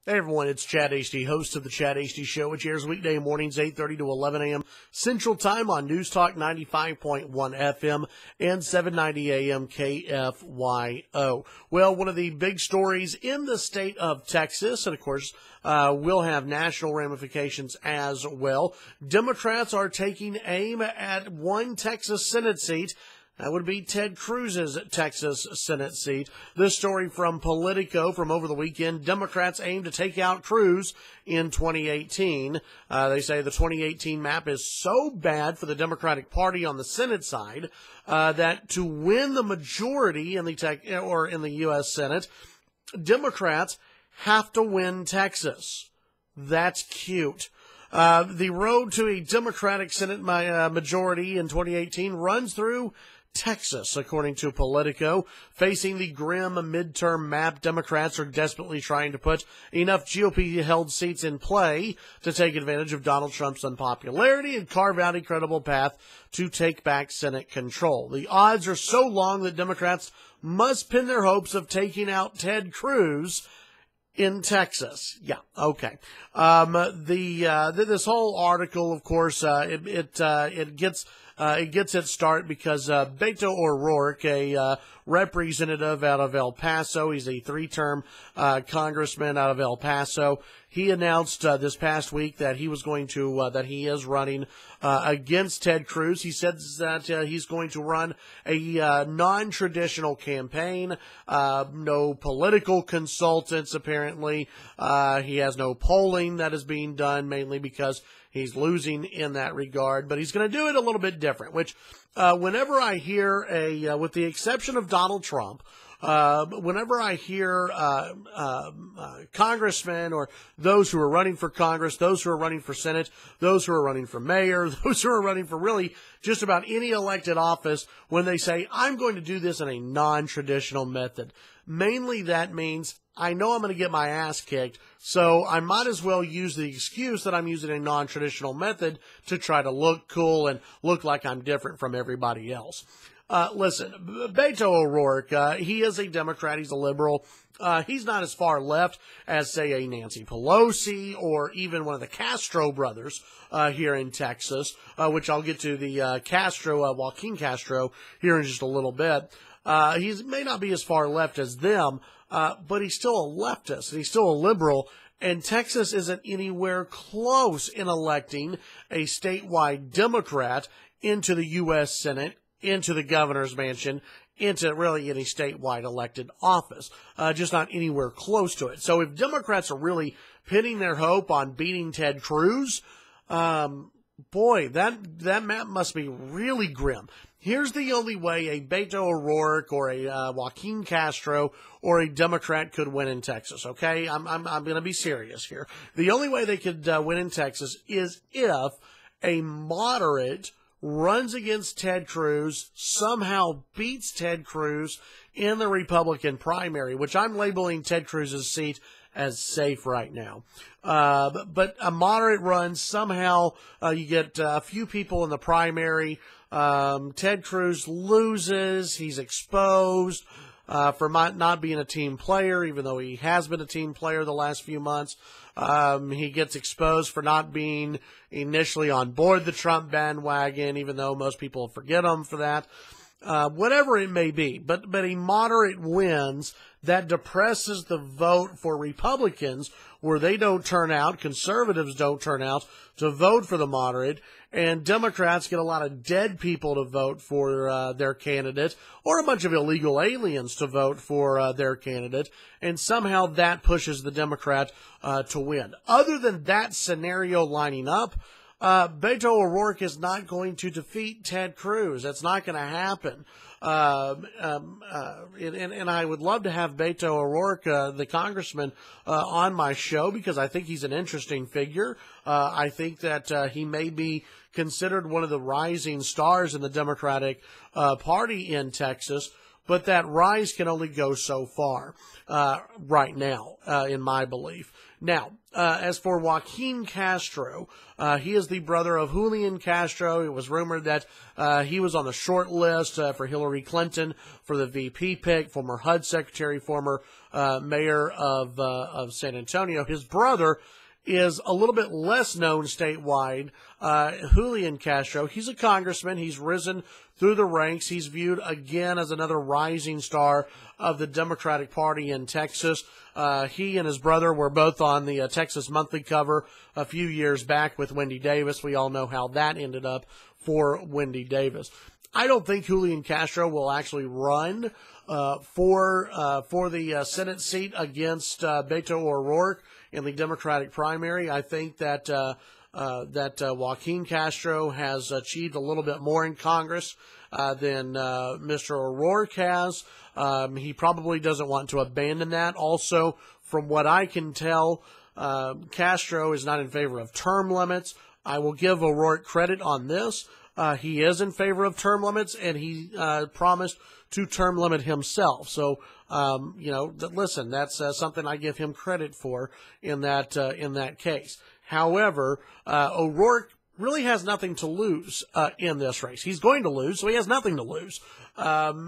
Hey everyone, it's Chad Hasty, host of the Chad Hasty Show, which airs weekday mornings 8:30 to 11 a.m. Central Time on NewsTalk 95.1 FM and 790 AM KFYO. Well, one of the big stories in the state of Texas, and of course, will have national ramifications as well. Democrats are taking aim at one Texas Senate seat. That would be Ted Cruz's Texas Senate seat. This story from Politico from over the weekend. Democrats aim to take out Cruz in 2018. They say the 2018 map is so bad for the Democratic Party on the Senate side that to win the majority in the U.S. Senate, Democrats have to win Texas. That's cute. The road to a Democratic Senate majority in 2018 runs through Texas, according to Politico. Facing the grim midterm map, Democrats are desperately trying to put enough GOP-held seats in play to take advantage of Donald Trump's unpopularity and carve out a credible path to take back Senate control. The odds are so long that Democrats must pin their hopes of taking out Ted Cruz in Texas. Yeah, okay. This whole article, of course, it gets its start because Beto O'Rourke, a representative out of El Paso, he's a three-term congressman out of El Paso. He announced this past week that he was going to that he is running against Ted Cruz. He says that he's going to run a non-traditional campaign. No political consultants, apparently. He has no polling that is being done, mainly because he's losing in that regard. But he's going to do it a little bit different, which whenever I hear with the exception of Donald Trump, whenever I hear congressmen or those who are running for Congress, those who are running for Senate, those who are running for mayor, those who are running for really just about any elected office, when they say, I'm going to do this in a non-traditional method, mainly that means I know I'm going to get my ass kicked, so I might as well use the excuse that I'm using a non-traditional method to try to look cool and look like I'm different from everybody else. Listen, Beto O'Rourke, he is a Democrat. He's a liberal. He's not as far left as, say, a Nancy Pelosi or even one of the Castro brothers here in Texas, which I'll get to the Joaquin Castro, here in just a little bit. He may not be as far left as them, but he's still a leftist, and he's still a liberal. And Texas isn't anywhere close in electing a statewide Democrat into the U.S. Senate, into the governor's mansion, into really any statewide elected office. Just not anywhere close to it. So if Democrats are really pinning their hope on beating Ted Cruz, boy, that map must be really grim. Here's the only way a Beto O'Rourke or a Joaquin Castro or a Democrat could win in Texas, okay? I'm going to be serious here. The only way they could win in Texas is if a moderate runs against Ted Cruz, somehow beats Ted Cruz in the Republican primary, which I'm labeling Ted Cruz's seat as safe right now. But a moderate run, somehow you get a few people in the primary. Ted Cruz loses. He's exposed for not being a team player, even though he has been a team player the last few months. He gets exposed for not being initially on board the Trump bandwagon, even though most people forget him for that. Whatever it may be, but a moderate wins, that depresses the vote for Republicans, where they don't turn out, conservatives don't turn out to vote for the moderate, and Democrats get a lot of dead people to vote for their candidate, or a bunch of illegal aliens to vote for their candidate, and somehow that pushes the Democrat to win. Other than that scenario lining up, Beto O'Rourke is not going to defeat Ted Cruz. That's not going to happen. And I would love to have Beto O'Rourke, the congressman, on my show, because I think he's an interesting figure. I think that he may be considered one of the rising stars in the Democratic Party in Texas. but that rise can only go so far right now, in my belief. Now, as for Joaquin Castro, he is the brother of Julian Castro. It was rumored that he was on the short list for Hillary Clinton for the VP pick, former HUD secretary, former mayor of San Antonio. His brother is a little bit less known statewide, Julian Castro. He's a congressman. He's risen through the ranks. He's viewed again as another rising star of the Democratic Party in Texas. He and his brother were both on the Texas Monthly cover a few years back with Wendy Davis. We all know how that ended up for Wendy Davis. I don't think Julian Castro will actually run for the Senate seat against Beto O'Rourke in the Democratic primary. I think that Joaquin Castro has achieved a little bit more in Congress than Mr. O'Rourke has. He probably doesn't want to abandon that. Also, from what I can tell, Castro is not in favor of term limits. I will give O'Rourke credit on this. He is in favor of term limits, and he promised to term limit himself. So, listen, that's something I give him credit for in that case. However, O'Rourke really has nothing to lose in this race. He's going to lose, so he has nothing to lose. For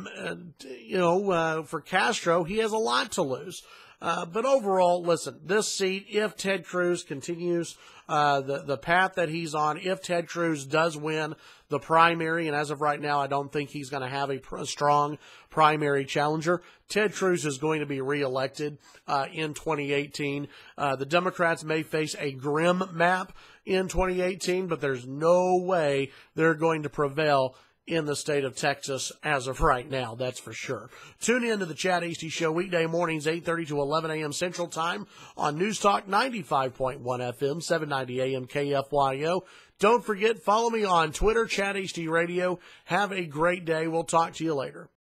Castro, he has a lot to lose. But overall, listen, this seat, if Ted Cruz continues the path that he's on, if Ted Cruz does win the primary, and as of right now, I don't think he's going to have a strong primary challenger, Ted Cruz is going to be reelected in 2018. The Democrats may face a grim map in 2018, but there's no way they're going to prevail in the state of Texas as of right now, that's for sure. Tune in to the Chad Hasty Show weekday mornings, 8:30 to 11 a.m. Central Time on NewsTalk 95.1 FM, 790 a.m. KFYO. Don't forget, follow me on Twitter, Chad Hasty Radio. Have a great day. We'll talk to you later.